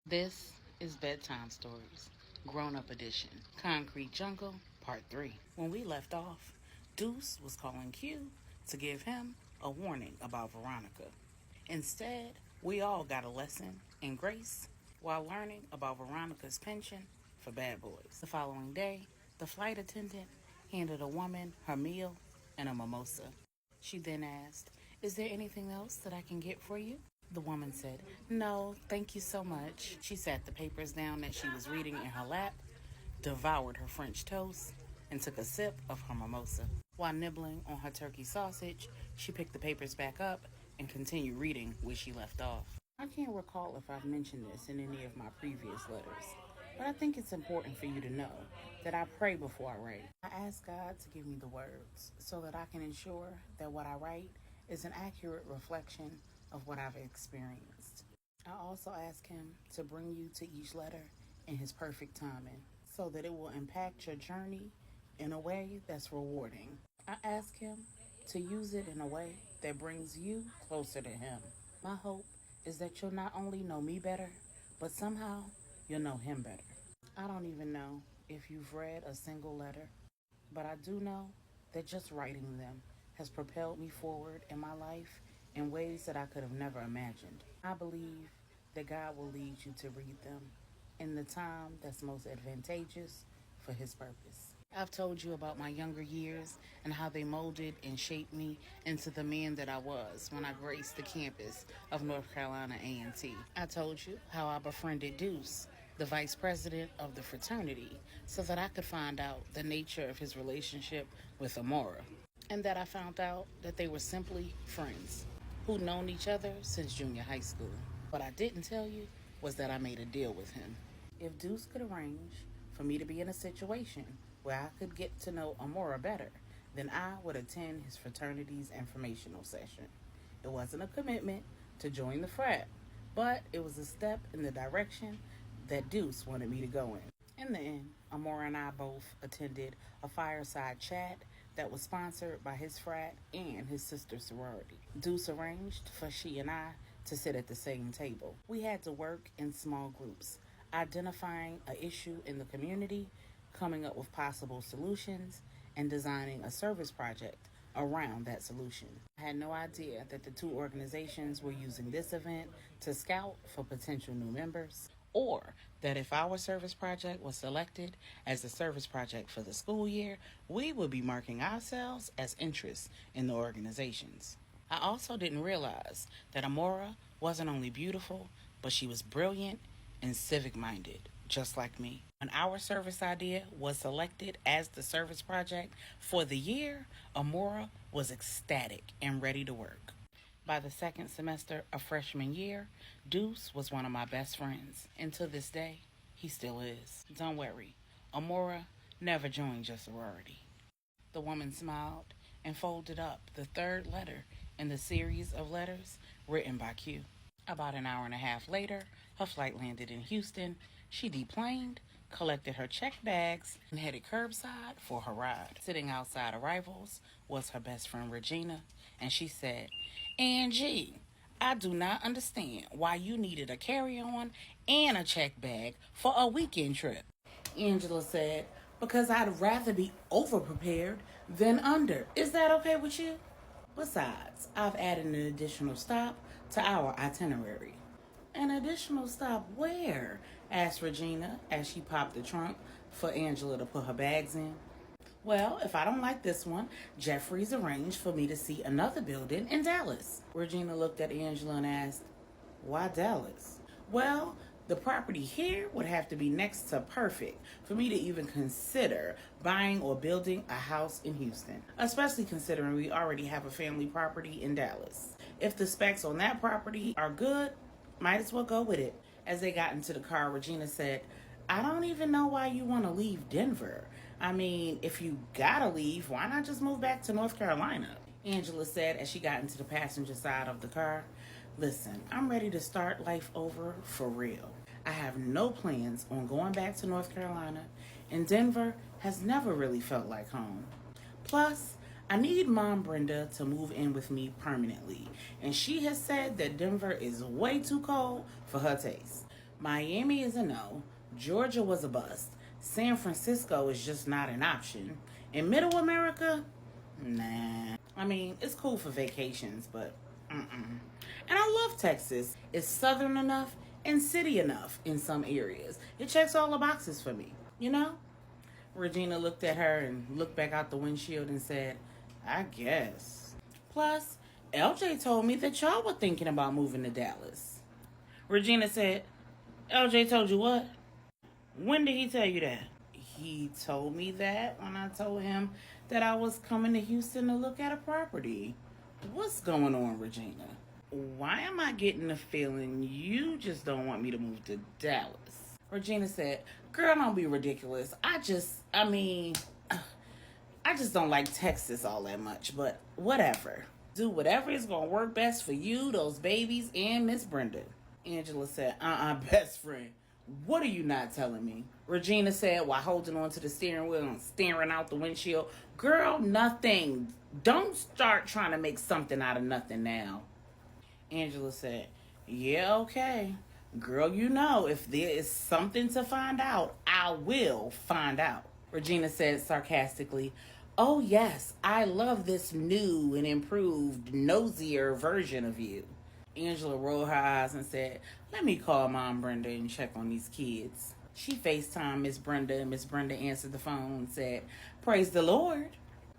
This is Bedtime Stories, Grown-Up Edition, Concrete Jungle, Part 3. When we left off, Deuce was calling Q to give him a warning about Veronica. Instead, we all got a lesson in grace while learning about Veronica's penchant for bad boys. The following day, the flight attendant handed a woman her meal and a mimosa. She then asked, "Is there anything else that I can get for you?" The woman said, "No, thank you so much." She sat the papers down that she was reading in her lap, devoured her French toast, and took a sip of her mimosa. While nibbling on her turkey sausage, she picked the papers back up and continued reading where she left off. I can't recall if I've mentioned this in any of my previous letters, but I think it's important for you to know that I pray before I write. I ask God to give me the words so that I can ensure that what I write is an accurate reflection of what I've experienced. I also ask Him to bring you to each letter in His perfect timing so that it will impact your journey in a way that's rewarding. I ask Him to use it in a way that brings you closer to Him. My hope is that you'll not only know me better, but somehow you'll know Him better. I don't even know if you've read a single letter, but I do know that just writing them has propelled me forward in my life in ways that I could have never imagined. I believe that God will lead you to read them in the time that's most advantageous for His purpose. I've told you about my younger years and how they molded and shaped me into the man that I was when I graced the campus of North Carolina A&T. I told you how I befriended Deuce, the vice president of the fraternity, so that I could find out the nature of his relationship with Amora, and that I found out that they were simply friends who'd known each other since junior high school. What I didn't tell you was that I made a deal with him. If Deuce could arrange for me to be in a situation where I could get to know Amora better, then I would attend his fraternity's informational session. It wasn't a commitment to join the frat, but it was a step in the direction that Deuce wanted me to go in. In the end, Amora and I both attended a fireside chat that was sponsored by his frat and his sister sorority. Deuce arranged for she and I to sit at the same table. We had to work in small groups, identifying an issue in the community, coming up with possible solutions, and designing a service project around that solution. I had no idea that the two organizations were using this event to scout for potential new members, or that if our service project was selected as the service project for the school year, we would be marking ourselves as interests in the organizations. I also didn't realize that Amora wasn't only beautiful, but she was brilliant and civic minded, just like me. When our service idea was selected as the service project for the year, Amora was ecstatic and ready to work. By the second semester of freshman year, Deuce was one of my best friends, and to this day, he still is. Don't worry, Amora never joined your sorority. The woman smiled and folded up the third letter in the series of letters written by Q. About an hour and a half later, her flight landed in Houston. She deplaned, collected her check bags, and headed curbside for her ride. Sitting outside arrivals was her best friend Regina, and she said, "Angie, I do not understand why you needed a carry-on and a check bag for a weekend trip." Angela said, "Because I'd rather be over-prepared than under. Is that okay with you? Besides, I've added an additional stop to our itinerary." "An additional stop where?" asked Regina as she popped the trunk for Angela to put her bags in. "Well, if I don't like this one, Jeffrey's arranged for me to see another building in Dallas." Regina looked at Angela and asked, "Why Dallas?" "Well, the property here would have to be next to perfect for me to even consider buying or building a house in Houston, especially considering we already have a family property in Dallas. If the specs on that property are good, might as well go with it." As they got into the car, Regina said, "I don't even know why you want to leave Denver. I mean, if you gotta leave, why not just move back to North Carolina?" Angela said as she got into the passenger side of the car, "Listen, I'm ready to start life over for real. I have no plans on going back to North Carolina, and Denver has never really felt like home. Plus, I need Mom Brenda to move in with me permanently, and she has said that Denver is way too cold for her taste. Miami is a no. Georgia was a bust. San Francisco is just not an option. In Middle America, nah. I mean, it's cool for vacations, but mm-mm. And I love Texas. It's southern enough and city enough in some areas. It checks all the boxes for me, you know? Regina looked at her and looked back out the windshield and said, I guess. Plus, LJ told me that y'all were thinking about moving to Dallas. Regina said, LJ told you what? When did he tell you that? He told me that when I told him that I was coming to Houston to look at a property. What's going on, Regina? Why am I getting the feeling you just don't want me to move to Dallas? Regina said, girl, don't be ridiculous. I just don't like Texas all that much, but whatever. Do whatever is going to work best for you, those babies, and Miss Brenda. Angela said, best friend. What are you not telling me? Regina said while holding on to the steering wheel and staring out the windshield. Girl, nothing. Don't start trying to make something out of nothing now. Angela said, yeah, okay. Girl, you know, if there is something to find out, I will find out. Regina said sarcastically, oh yes, I love this new and improved, nosier version of you. Angela rolled her eyes and said, let me call Mom Brenda and check on these kids. She FaceTimed Miss Brenda and Miss Brenda answered the phone and said, praise the Lord.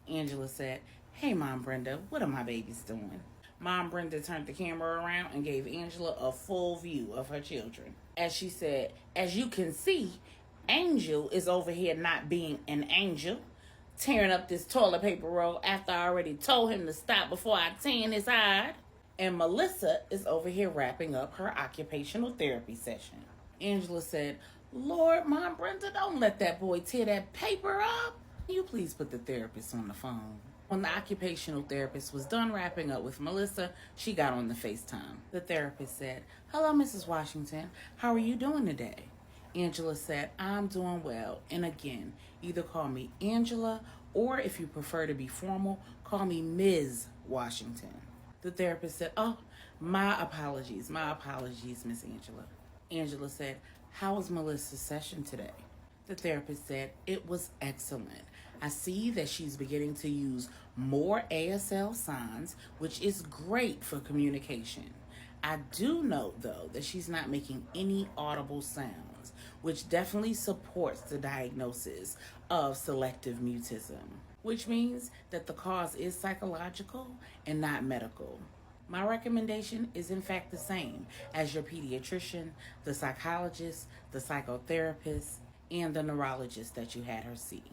Angela said, hey Mom Brenda, what are my babies doing? Mom Brenda turned the camera around and gave Angela a full view of her children. As she said, as you can see, Angel is over here not being an angel, tearing up this toilet paper roll after I already told him to stop before I tan his hide. And Melissa is over here wrapping up her occupational therapy session. Angela said, Lord, Mom Brenda, don't let that boy tear that paper up. Can you please put the therapist on the phone? When the occupational therapist was done wrapping up with Melissa, she got on the FaceTime. The therapist said, hello, Mrs. Washington. How are you doing today? Angela said, I'm doing well. And again, either call me Angela or if you prefer to be formal, call me Ms. Washington. The therapist said, oh, my apologies, Miss Angela. Angela said, how was Melissa's session today? The therapist said, it was excellent. I see that she's beginning to use more ASL signs, which is great for communication. I do note, though, that she's not making any audible sounds, which definitely supports the diagnosis of selective mutism, which means that the cause is psychological and not medical. My recommendation is in fact the same as your pediatrician, the psychologist, the psychotherapist, and the neurologist that you had her see.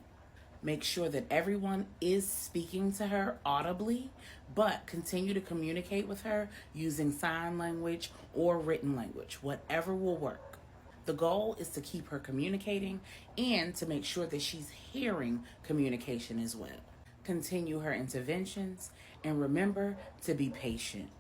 Make sure that everyone is speaking to her audibly, but continue to communicate with her using sign language or written language, whatever will work. The goal is to keep her communicating and to make sure that she's hearing communication as well. Continue her interventions and remember to be patient.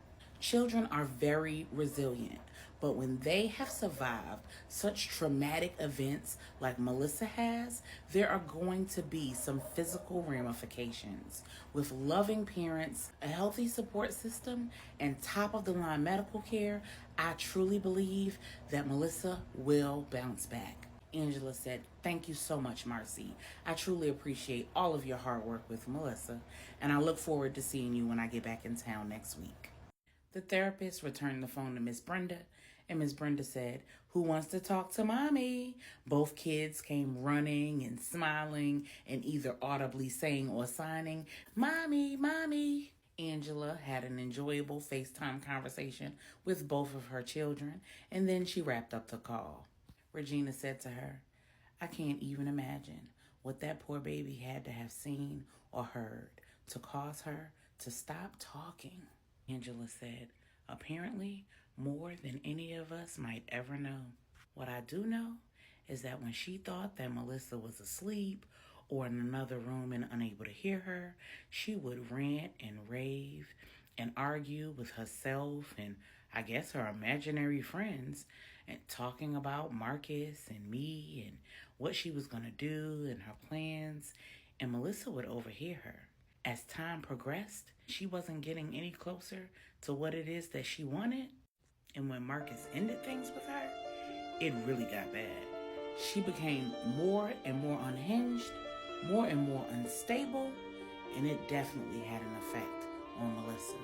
Children are very resilient, but when they have survived such traumatic events like Melissa has, there are going to be some physical ramifications. With loving parents, a healthy support system, and top-of-the-line medical care, I truly believe that Melissa will bounce back. Angela said, thank you so much, Marcy. I truly appreciate all of your hard work with Melissa, and I look forward to seeing you when I get back in town next week. The therapist returned the phone to Miss Brenda, and Miss Brenda said, who wants to talk to Mommy? Both kids came running and smiling and either audibly saying or signing, Mommy, Mommy. Angela had an enjoyable FaceTime conversation with both of her children, and then she wrapped up the call. Regina said to her, I can't even imagine what that poor baby had to have seen or heard to cause her to stop talking. Angela said, apparently more than any of us might ever know. What I do know is that when she thought that Melissa was asleep or in another room and unable to hear her, she would rant and rave and argue with herself and I guess her imaginary friends and talking about Marcus and me and what she was going to do and her plans, and Melissa would overhear her. As time progressed, she wasn't getting any closer to what it is that she wanted. And when Marcus ended things with her, it really got bad. She became more and more unhinged, more and more unstable, and it definitely had an effect on Melissa.